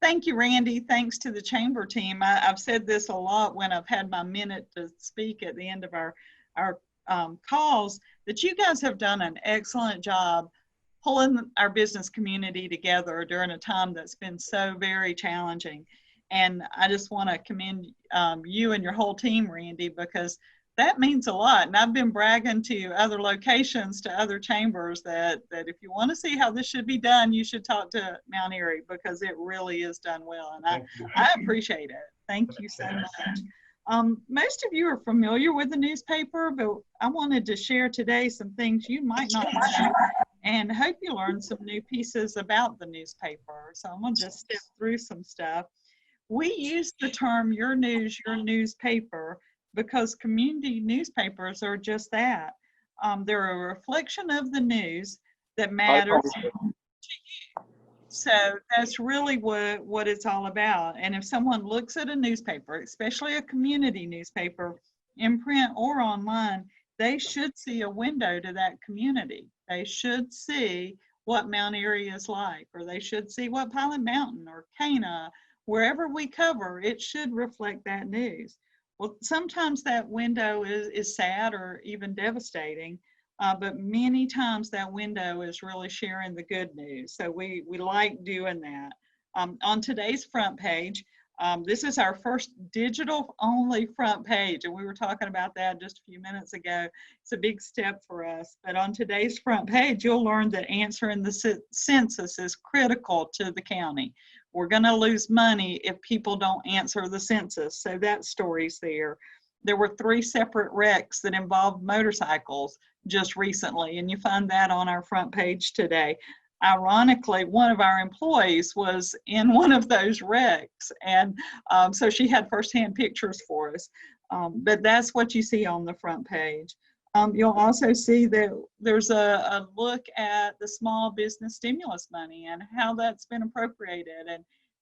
Thank you, Randy. Thanks to the chamber team. I've said this a lot when I've had my minute to speak at the end of our calls, that you guys have done an excellent job pulling our business community together during a time that's been so very challenging. And I just want to commend you and your whole team, Randy, because that means a lot. And I've been bragging to other locations, to other chambers, that if you want to see how this should be done, you should talk to Mount Airy, because it really is done well. And I appreciate it. Thank you so much. Most of you are familiar with the newspaper, but I wanted to share today some things you might not know, and hope you learn some new pieces about the newspaper. So I'm going to just step through some stuff. We use the term your news, your newspaper, because community newspapers are just that. They're a reflection of the news that matters to you. So that's really what it's all about. And if someone looks at a newspaper, especially a community newspaper, in print or online, they should see a window to that community. They should see what Mount Airy is like, or they should see what Pilot Mountain or Cana, wherever we cover, it should reflect that news. Well, sometimes that window is sad or even devastating, but many times that window is really sharing the good news. So we like doing that. On today's front page, this is our first digital only front page, and we were talking about that just a few minutes ago. It's a big step for us, but on today's front page, you'll learn that answering the census is critical to the county. We're going to lose money if people don't answer the census, so that story's there. There were 3 separate wrecks that involved motorcycles just recently, and you find that on our front page today. Ironically, one of our employees was in one of those wrecks, and so she had firsthand pictures for us. But that's what you see on the front page. You'll also see that there's a look at the small business stimulus money and how that's been appropriated,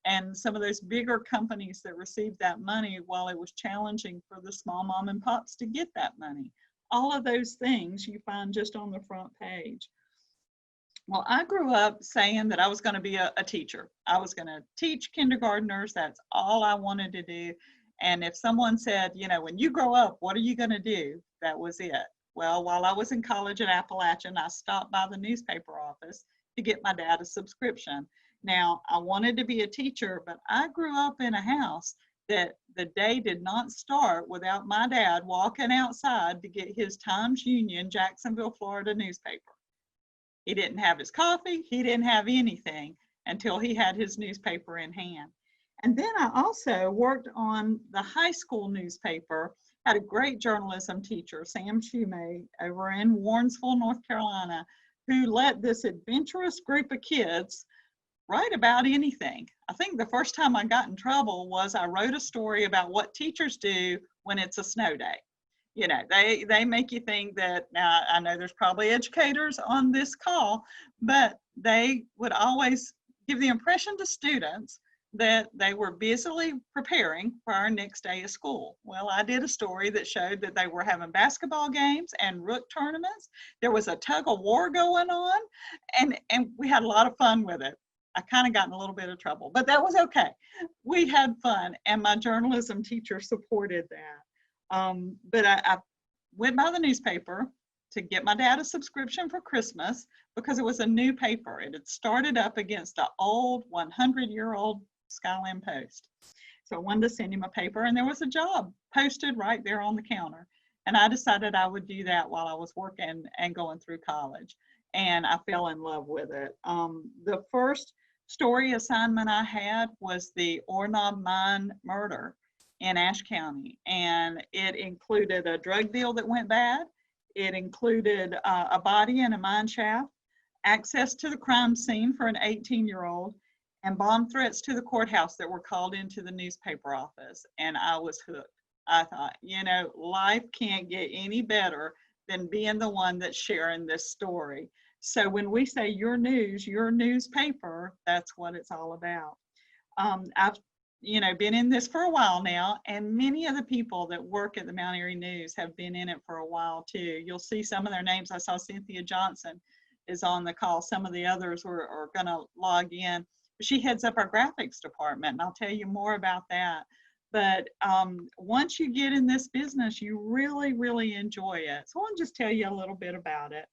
and some of those bigger companies that received that money while it was challenging for the small mom and pops to get that money. All of those things you find just on the front page. Well, I grew up saying that I was going to be a teacher. I was going to teach kindergartners. That's all I wanted to do. And if someone said, you know, when you grow up, what are you going to do? That was it. Well, while I was in college at Appalachian, I stopped by the newspaper office to get my dad a subscription. Now, I wanted to be a teacher, but I grew up in a house that the day did not start without my dad walking outside to get his Times-Union, Jacksonville, Florida newspaper. He didn't have his coffee, he didn't have anything until he had his newspaper in hand. And then I also worked on the high school newspaper, had a great journalism teacher, Sam Shumay, over in Warrensville, North Carolina, who let this adventurous group of kids write about anything. I think the first time I got in trouble was I wrote a story about what teachers do when it's a snow day. You know, they make you think that, now I know there's probably educators on this call, but they would always give the impression to students that they were busily preparing for our next day of school. Well, I did a story that showed that they were having basketball games and rook tournaments. There was a tug of war going on, and we had a lot of fun with it. I kind of got in a little bit of trouble, but that was okay. We had fun, and my journalism teacher supported that. But I went by the newspaper to get my dad a subscription for Christmas because it was a new paper. It had started up against an old 100-year-old Skyland Post. So I wanted to send him a paper, and there was a job posted right there on the counter. And I decided I would do that while I was working and going through college. And I fell in love with it. The first story assignment I had was the Ornob Mine murder in Ashe County. And it included a drug deal that went bad. It included a body in a mine shaft, access to the crime scene for an 18-year-old, and bomb threats to the courthouse that were called into the newspaper office. And I was hooked. I thought, you know, life can't get any better than being the one that's sharing this story. So when we say your news, your newspaper, that's what it's all about. I've been in this for a while now, and many of the people that work at the Mount Airy News have been in it for a while too. You'll see some of their names. I saw Cynthia Johnson is on the call. Some of the others are going to log in. She heads up our graphics department, and I'll tell you more about that. But once you get in this business, you really, really enjoy it. So I'll just tell you a little bit about it.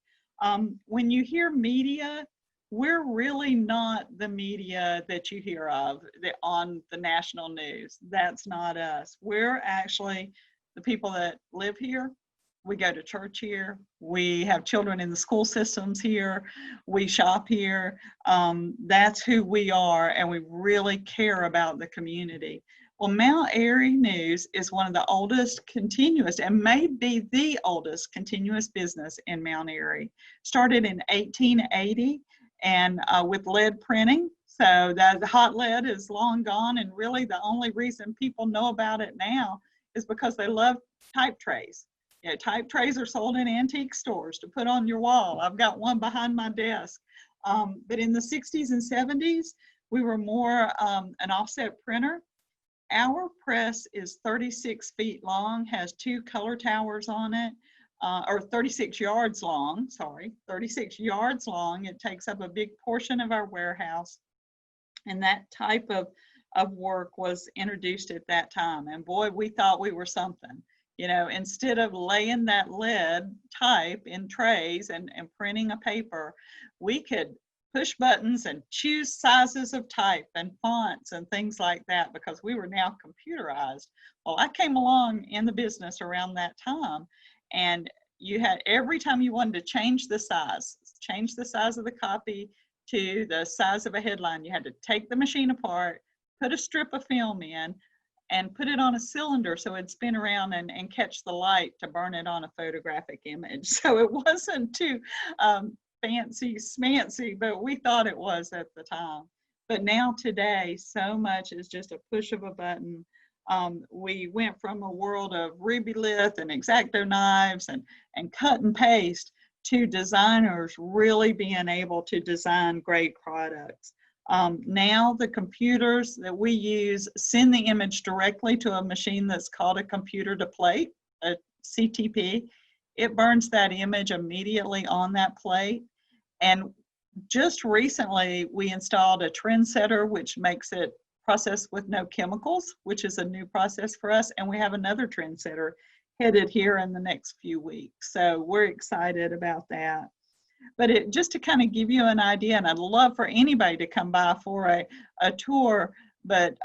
When you hear media, we're really not the media that you hear of on the national news. That's not us. We're actually the people that live here. We go to church here. We have children in the school systems here. We shop here. That's who we are, and we really care about the community. Well, Mount Airy News is one of the oldest continuous, and may be the oldest continuous business in Mount Airy. Started in 1880 and with lead printing. So that hot lead is long gone, and really the only reason people know about it now is because they love type trays. You know, type trays are sold in antique stores to put on your wall. I've got one behind my desk. But in the 60s and 70s, we were more an offset printer. Our press is 36 feet long, has 2 color towers on it, or 36 yards long, sorry, 36 yards long. It takes up a big portion of our warehouse. And that type of work was introduced at that time. And boy, we thought we were something. You know, instead of laying that lead type in trays and printing a paper, we could push buttons and choose sizes of type and fonts and things like that because we were now computerized. Well, I came along in the business around that time, and you had, every time you wanted to change the size of the copy to the size of a headline, you had to take the machine apart, put a strip of film in, and put it on a cylinder so it'd spin around and catch the light to burn it on a photographic image. So it wasn't too fancy smancy, but we thought it was at the time. But now today, so much is just a push of a button. We went from a world of Rubylith and X-Acto knives and cut and paste to designers really being able to design great products. Now the computers that we use send the image directly to a machine that's called a computer to plate, a CTP. It burns that image immediately on that plate. And just recently we installed a trendsetter, which makes it processed with no chemicals, which is a new process for us. And we have another trendsetter headed here in the next few weeks. So we're excited about that. But just to kind of give you an idea, and I'd love for anybody to come by for a tour, but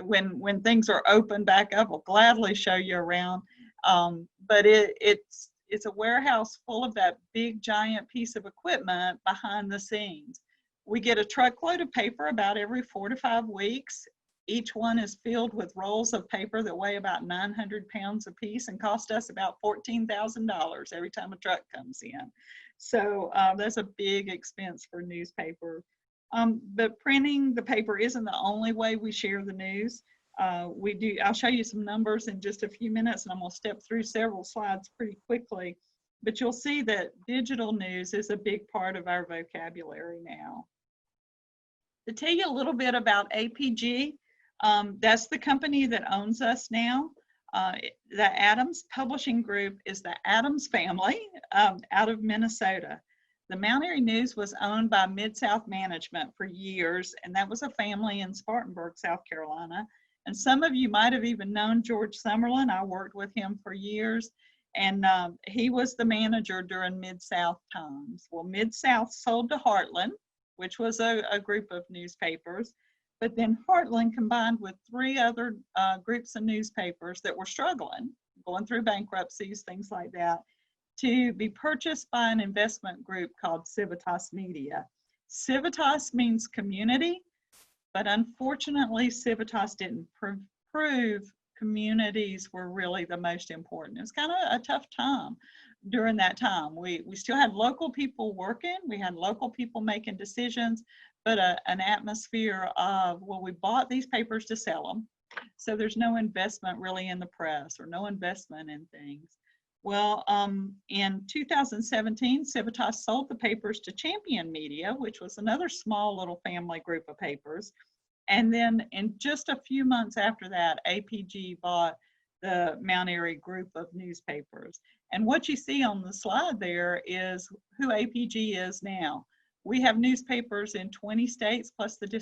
when things are open back up, we'll gladly show you around. But it's a warehouse full of that big giant piece of equipment behind the scenes. We get a truckload of paper about every 4 to 5 weeks. Each one is filled with rolls of paper that weigh about 900 pounds a piece and cost us about $14,000 every time a truck comes in. So that's a big expense for newspaper. But printing the paper isn't the only way we share the news. I'll show you some numbers in just a few minutes, and I'm going to step through several slides pretty quickly. But you'll see that digital news is a big part of our vocabulary now. To tell you a little bit about APG, that's the company that owns us now. The Adams Publishing Group is the Adams family out of Minnesota. The Mount Airy News was owned by Mid-South Management for years, and that was a family in Spartanburg, South Carolina. And some of you might have even known George Summerlin. I worked with him for years, and he was the manager during Mid-South times. Well, Mid-South sold to Heartland, which was a group of newspapers. But then Heartland combined with 3 other groups of newspapers that were struggling, going through bankruptcies, things like that, to be purchased by an investment group called Civitas Media. Civitas means community, but unfortunately Civitas didn't prove communities were really the most important. It was kind of a tough time during that time. We still had local people working, we had local people making decisions, but an atmosphere of, well, we bought these papers to sell them, so there's no investment really in the press or no investment in things. Well, in 2017, Civitas sold the papers to Champion Media, which was another small little family group of papers. And then in just a few months after that, APG bought the Mount Airy group of newspapers. And what you see on the slide there is who APG is now. We have newspapers in 20 states plus the